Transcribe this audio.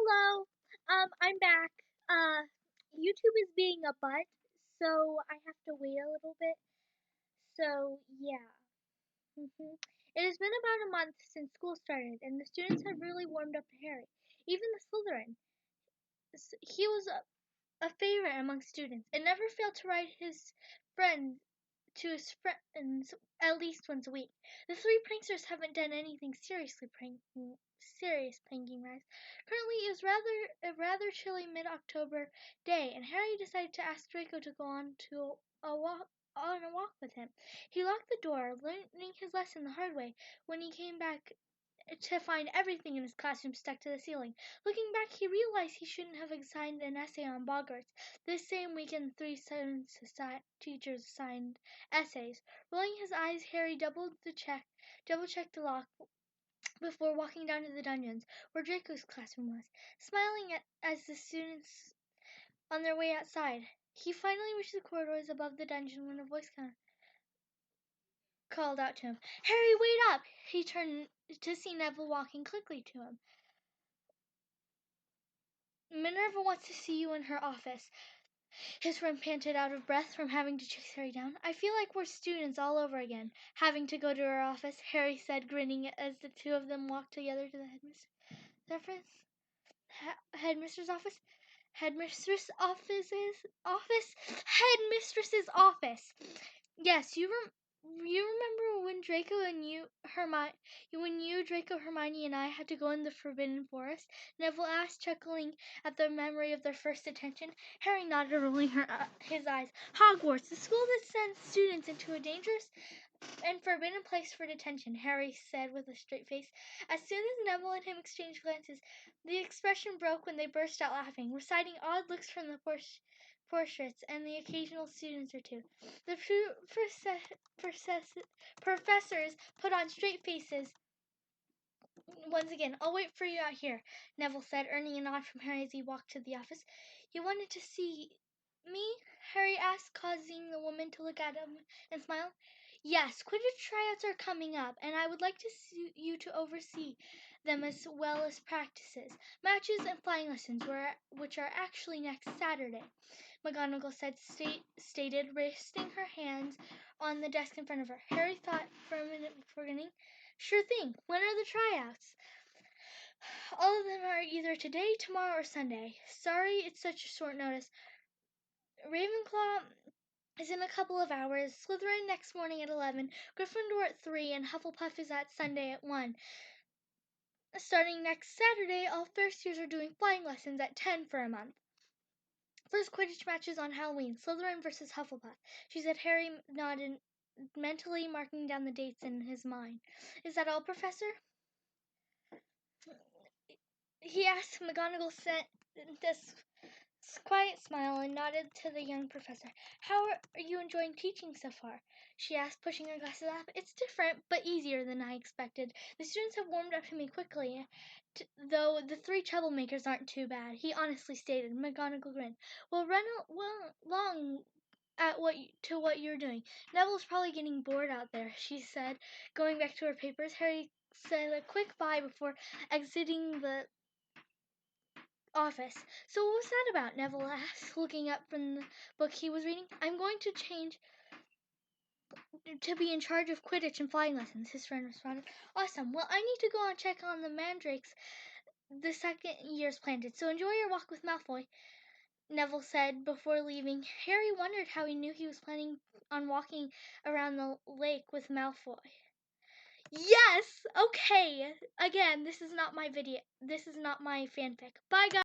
Hello. I'm back. YouTube is being a butt, so I have to wait a little bit. So, yeah. It has been about a month since school started, and the students have really warmed up to Harry. Even the Slytherin. He was a favorite among students, and never failed to write his friends at least once a week. The three pranksters haven't done anything serious pranking-wise. Currently, it was a rather chilly mid-October day, and Harry decided to ask Draco to go on a walk with him. He locked the door, learning his lesson the hard way when he came back to find everything in his classroom stuck to the ceiling. Looking back, he realized he shouldn't have assigned an essay on Boggarts. This same weekend, three science teachers assigned essays. Rolling his eyes, Harry double-checked the lock before walking down to the dungeons, where Draco's classroom was. Smiling as the students on their way outside, he finally reached the corridors above the dungeon when a voice called out to him. "Harry, wait up!" He turned to see Neville walking quickly to him. "Minerva wants to see you in her office." His friend panted, out of breath from having to chase Harry down. "I feel like we're students all over again, having to go to her office," Harry said, grinning as the two of them walked together to the headmistress's office. Headmistress's office. Yes, you remember when Draco, Hermione, and I had to go in the Forbidden Forest? Neville asked, chuckling at the memory of their first detention. Harry nodded, rolling his eyes. Hogwarts, the school that sends students into a dangerous and forbidden place for detention, Harry said with a straight face. As soon as Neville and him exchanged glances, the expression broke when they burst out laughing, reciting odd looks from the portraits and the occasional students or two. The professors put on straight faces once again. "I'll wait for you out here," Neville said, earning a nod from Harry as he walked to the office. "You wanted to see me?" Harry asked, causing the woman to look at him and smile. "Yes, Quidditch tryouts are coming up, and I would like you to oversee them as well as practices, matches, and flying lessons, which are actually next Saturday," McGonagall stated, resting her hands on the desk in front of her. Harry thought for a minute before beginning. "Sure thing. When are the tryouts?" "All of them are either today, tomorrow, or Sunday. Sorry it's such a short notice. Ravenclaw is in a couple of hours, Slytherin next morning at 11, Gryffindor at 3, and Hufflepuff is at Sunday at 1. Starting next Saturday, all first years are doing flying lessons at 10 for a month. First Quidditch matches on Halloween, Slytherin versus Hufflepuff," she said. Harry nodded, mentally marking down the dates in his mind. "Is that all, Professor?" he asked. McGonagall sent this quiet smile and nodded to the young professor. "How are you enjoying teaching so far?" she asked, pushing her glasses up. "It's different, but easier than I expected. The students have warmed up to me quickly, though the three troublemakers aren't too bad," he honestly stated. McGonagall grinned. "Well, run along at what you're doing. Neville's probably getting bored out there," she said, going back to her papers. Harry said a quick bye before exiting the office. "So what was that about?" Neville asked, looking up from the book he was reading. "I'm going to change to be in charge of Quidditch and flying lessons," his friend responded. "Awesome. Well, I need to go and check on the mandrakes the second year's planted, so enjoy your walk with Malfoy," Neville said before leaving. Harry wondered how he knew he was planning on walking around the lake with Malfoy. Yes! Okay. Again, this is not my fanfic. Bye, guys.